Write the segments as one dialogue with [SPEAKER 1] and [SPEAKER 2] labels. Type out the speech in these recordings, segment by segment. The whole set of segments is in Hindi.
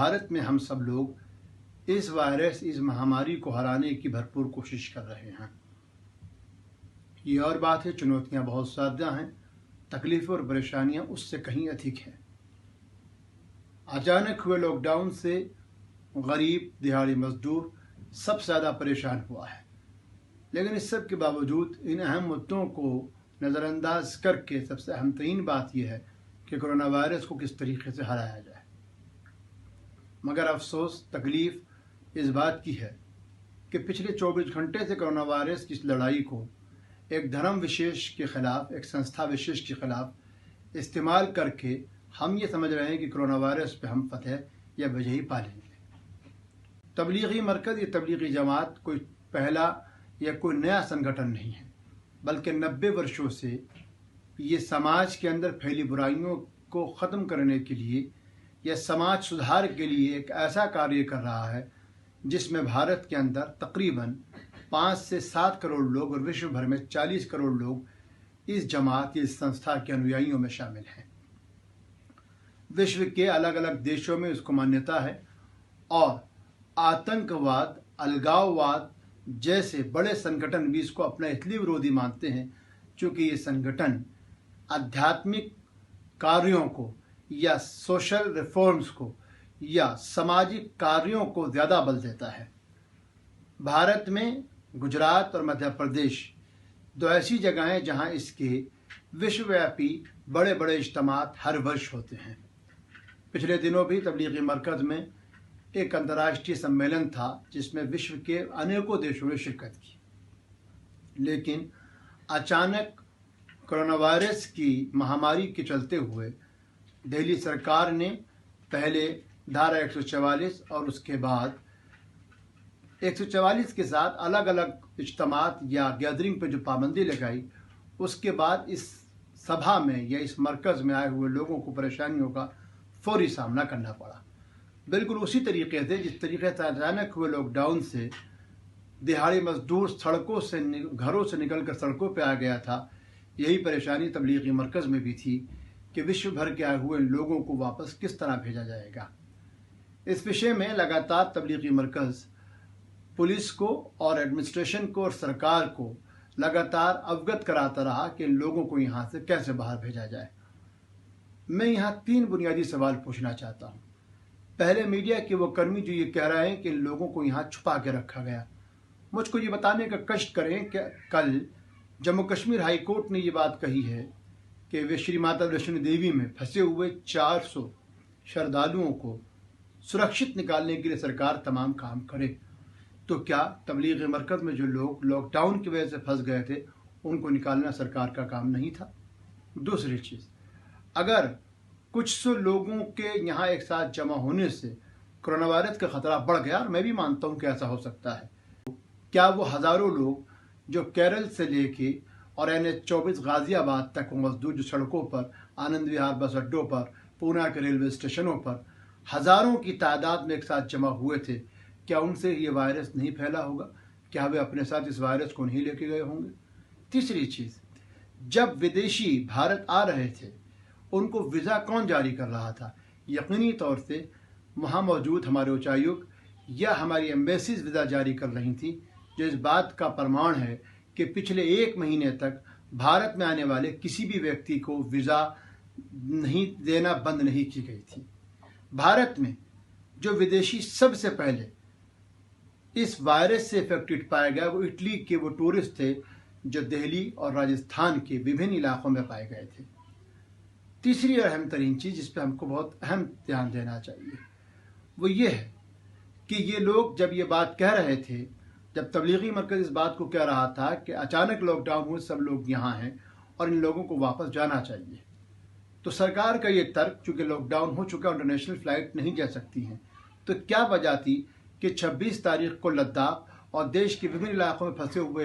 [SPEAKER 1] भारत में हम सब लोग इस वायरस, इस महामारी को हराने की भरपूर कोशिश कर रहे हैं। ये और बात है, चुनौतियां बहुत ज़्यादा हैं, तकलीफ़ें और परेशानियां उससे कहीं अधिक हैं। अचानक हुए लॉकडाउन से गरीब, दिहाड़ी मजदूर सबसे ज़्यादा परेशान हुआ है। लेकिन इस सब के बावजूद इन अहम मुद्दों को नज़रअंदाज करके सबसे अहम तरीन बात यह है कि कोरोना वायरस को किस तरीके से हराया जाए। मगर अफसोस, तकलीफ़ इस बात की है कि पिछले 24 घंटे से कोरोना वायरस की इस लड़ाई को एक धर्म विशेष के ख़िलाफ़, एक संस्था विशेष के ख़िलाफ़ इस्तेमाल करके हम ये समझ रहे हैं कि कोरोना वायरस पे हम फतह या विजयी पा लेंगे। तबलीगी मरकज़ या तबलीगी जमात कोई पहला या कोई नया संगठन नहीं है, बल्कि 90 वर्षों से ये समाज के अंदर फैली बुराइयों को ख़त्म करने के लिए या समाज सुधार के लिए एक ऐसा कार्य कर रहा है जिसमें भारत के अंदर तकरीबन 5 से 7 करोड़ लोग और विश्व भर में 40 करोड़ लोग इस जमात, इस संस्था के अनुयायियों में शामिल हैं। विश्व के अलग अलग देशों में इसको मान्यता है और आतंकवाद, अलगाववाद जैसे बड़े संगठन भी इसको अपना इसलिए विरोधी मानते हैं क्योंकि ये संगठन आध्यात्मिक कार्यों को या सोशल रिफॉर्म्स को या सामाजिक कार्यों को ज़्यादा बल देता है। भारत में गुजरात और मध्य प्रदेश दो ऐसी जगह हैं जहां इसके विश्वव्यापी बड़े बड़े इज्तिमात हर वर्ष होते हैं। पिछले दिनों भी तबलीगी मरकज़ में एक अंतर्राष्ट्रीय सम्मेलन था जिसमें विश्व के अनेकों देशों ने शिरकत की। लेकिन अचानक कोरोना वायरस की महामारी के चलते हुए दिल्ली सरकार ने पहले धारा 144 और उसके बाद 144 के साथ अलग अलग इज्तिमात या गैदरिंग पर जो पाबंदी लगाई, उसके बाद इस सभा में या इस मरकज़ में आए हुए लोगों को परेशानियों का फौरी सामना करना पड़ा। बिल्कुल उसी तरीके से जिस तरीके से अचानक हुए लॉकडाउन से दिहाड़ी मजदूर सड़कों से, घरों से निकल कर सड़कों पर आ गया था, यही परेशानी तबलीगी मरकज़ में भी थी कि विश्व भर के आए हुए लोगों को वापस किस तरह भेजा जाएगा। इस विषय में लगातार तबलीगी मरकज़ पुलिस को और एडमिनिस्ट्रेशन को और सरकार को लगातार अवगत कराता रहा कि इन लोगों को यहाँ से कैसे बाहर भेजा जाए। मैं यहाँ 3 बुनियादी सवाल पूछना चाहता हूँ। पहले, मीडिया के वो कर्मी जो ये कह रहे हैं कि इन लोगों को यहाँ छुपा के रखा गया, मुझको ये बताने का कष्ट करें कि कल जम्मू कश्मीर हाई कोर्ट ने ये बात कही है कि वे श्री माता वैष्णो देवी में फंसे हुए 400 श्रद्धालुओं को सुरक्षित निकालने के लिए सरकार तमाम काम करे। तो क्या तबलीग मरकज़ में जो लोग लॉकडाउन की वजह से फंस गए थे उनको निकालना सरकार का काम नहीं था? दूसरी चीज़, अगर कुछ सौ लोगों के यहाँ एक साथ जमा होने से कोरोना वायरस का ख़तरा बढ़ गया, और मैं भी मानता हूँ कि ऐसा हो सकता है, क्या वो हज़ारों लोग जो केरल से लेके और NH-24 गाज़ियाबाद तक वो मजदूर जो सड़कों पर, आनंद विहार बस अड्डों पर, पूना के रेलवे स्टेशनों पर हज़ारों की तादाद में एक साथ जमा हुए थे, क्या उनसे ये वायरस नहीं फैला होगा? क्या वे अपने साथ इस वायरस को नहीं लेके गए होंगे? तीसरी चीज़, जब विदेशी भारत आ रहे थे उनको वीज़ा कौन जारी कर रहा था? यकीनी तौर से वहाँ मौजूद हमारे उच्चायुक्त या हमारी एम्बेसीज वीज़ा जारी कर रही थी, जो इस बात का प्रमाण है कि पिछले 1 महीने तक भारत में आने वाले किसी भी व्यक्ति को वीज़ा नहीं देना बंद नहीं की गई थी। भारत में जो विदेशी सबसे पहले इस वायरस से इफेक्टेड पाया गया वो इटली के वो टूरिस्ट थे जो दिल्ली और राजस्थान के विभिन्न इलाकों में पाए गए थे। तीसरी और अहम तरीन चीज़ जिस पर हमको बहुत अहम ध्यान देना चाहिए वो ये है कि ये लोग जब ये बात कह रहे थे, जब तबलीगी मरकज़ इस बात को कह रहा था कि अचानक लॉकडाउन हुए, सब लोग यहाँ हैं और इन लोगों को वापस जाना चाहिए, तो सरकार का ये तर्क, चूँकि लॉकडाउन हो चुका, इंटरनेशनल फ़्लाइट नहीं जा सकती हैं, तो क्या वजह थी कि 26 तारीख को लद्दाख और देश के विभिन्न इलाकों में फंसे हुए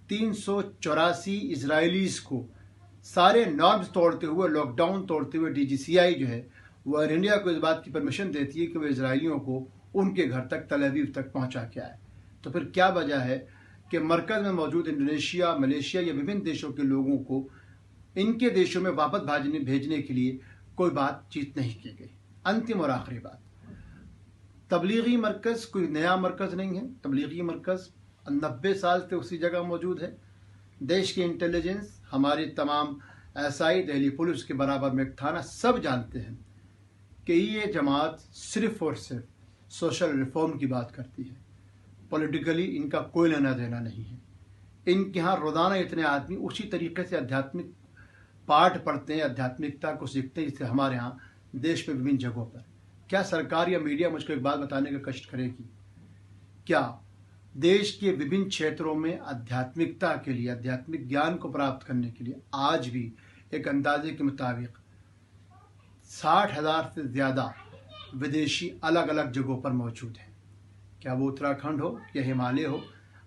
[SPEAKER 1] 384 इजरायलीज़ को सारे नॉर्म्स तोड़ते हुए, लॉकडाउन तोड़ते हुए DGCI जो है वो एयर इंडिया को इस बात की परमिशन देती है कि वह इजरायलियों को उनके घर तक, तल अवीव तक पहुँचा के आए। तो फिर क्या वजह है कि मरकज़ में मौजूद इंडोनेशिया, मलेशिया या विभिन्न देशों के लोगों को इनके देशों में वापस भेजने के लिए कोई बातचीत नहीं की गई? अंतिम और आखिरी बात, तबलीगी मरकज़ कोई नया मरकज़ नहीं है। तबलीगी मरकज़ 90 साल से उसी जगह मौजूद है। देश की इंटेलिजेंस, हमारी तमाम SI, दिल्ली पुलिस के बराबर में एक थाना, सब जानते हैं कि ये जमात सिर्फ़ और सिर्फ सोशल रिफॉर्म की बात करती है। पॉलिटिकली इनका कोई लेना देना नहीं है। इनके यहाँ रोज़ाना इतने आदमी उसी तरीके से आध्यात्मिक पाठ पढ़ते हैं, आध्यात्मिकता को सीखते हैं, जिससे हमारे यहाँ देश में विभिन्न जगहों पर क्या सरकार या मीडिया मुझको एक बात बताने का कष्ट करेगी? क्या देश के विभिन्न क्षेत्रों में आध्यात्मिकता के लिए, आध्यात्मिक ज्ञान को प्राप्त करने के लिए आज भी एक अंदाजे के मुताबिक 60,000 से ज़्यादा विदेशी अलग अलग जगहों पर मौजूद हैं? क्या वो उत्तराखंड हो या हिमालय हो,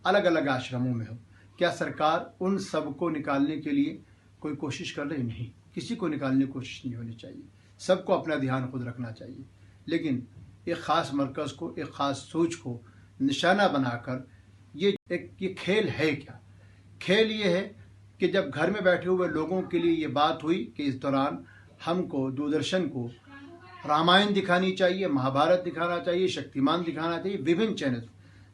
[SPEAKER 1] अलग अलग आश्रमों में हो, क्या सरकार उन सब को निकालने के लिए कोई कोशिश कर रही? नहीं, किसी को निकालने की कोशिश नहीं होनी चाहिए। सबको अपना ध्यान खुद रखना चाहिए। लेकिन एक ख़ास मरकज़ को, एक ख़ास सोच को निशाना बनाकर ये खेल है क्या? खेल ये है कि जब घर में बैठे हुए लोगों के लिए ये बात हुई कि इस दौरान हमको दूरदर्शन को रामायण दिखानी चाहिए, महाभारत दिखाना चाहिए, शक्तिमान दिखाना चाहिए, विभिन्न चैनल,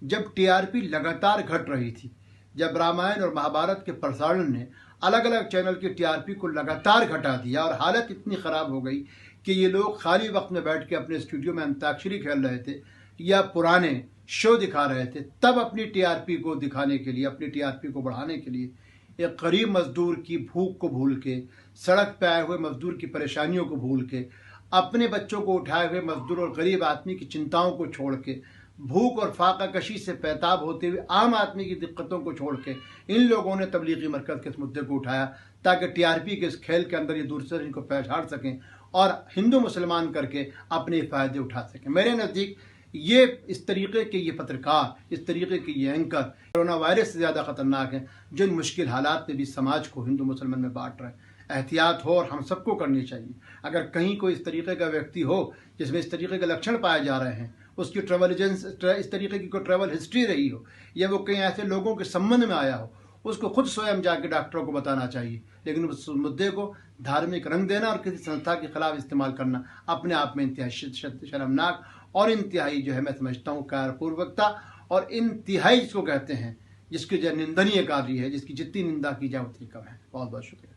[SPEAKER 1] जब TRP लगातार घट रही थी, जब रामायण और महाभारत के प्रसारण ने अलग अलग चैनल की TRP को लगातार घटा दिया और हालत इतनी ख़राब हो गई कि ये लोग खाली वक्त में बैठ के अपने स्टूडियो में अंताक्षरी खेल रहे थे या पुराने शो दिखा रहे थे, तब अपनी TRP को दिखाने के लिए, अपनी TRP को बढ़ाने के लिए एक गरीब मजदूर की भूख को भूल के, सड़क पे आए हुए मजदूर की परेशानियों को भूल के, अपने बच्चों को उठाए हुए मजदूर और गरीब आदमी की चिंताओं को छोड़ के, भूख और फाका कशी से पैताब होते हुए आम आदमी की दिक्कतों को छोड़ के इन लोगों ने तबलीगी मरकज़ के इस मुद्दे को उठाया ताकि TRP के इस खेल के अंदर ये दूरदर्शन इनको पहचान सकें और हिंदू मुसलमान करके अपने फ़ायदे उठा सकें। मेरे नज़दीक ये इस तरीके के ये पत्रकार, इस तरीके के ये एंकर कोरोना वायरस से ज़्यादा ख़तरनाक हैं, जो इन मुश्किल हालात में भी समाज को हिंदू मुसलमान में बांट रहे हैं। एहतियात हो और हम सबको करनी चाहिए। अगर कहीं कोई इस तरीके का व्यक्ति हो जिसमें इस तरीके के लक्षण पाए जा रहे हैं, उसकी ट्रैवल एजेंस, इस तरीके की कोई ट्रैवल हिस्ट्री रही हो या वो कहीं ऐसे लोगों के संबंध में आया हो, उसको खुद स्वयं जाके डॉक्टरों को बताना चाहिए। लेकिन उस मुद्दे को धार्मिक रंग देना और किसी संस्था के खिलाफ इस्तेमाल करना अपने आप में इंतहाई शर्मनाक और इंतहाई जो है मैं समझता हूँ कारपूर्वकता और इंतहाई जिसको कहते हैं, जिसकी जो निंदनीय कार्य है, जिसकी जितनी निंदा की जाए उतनी कम है। बहुत बहुत शुक्रिया।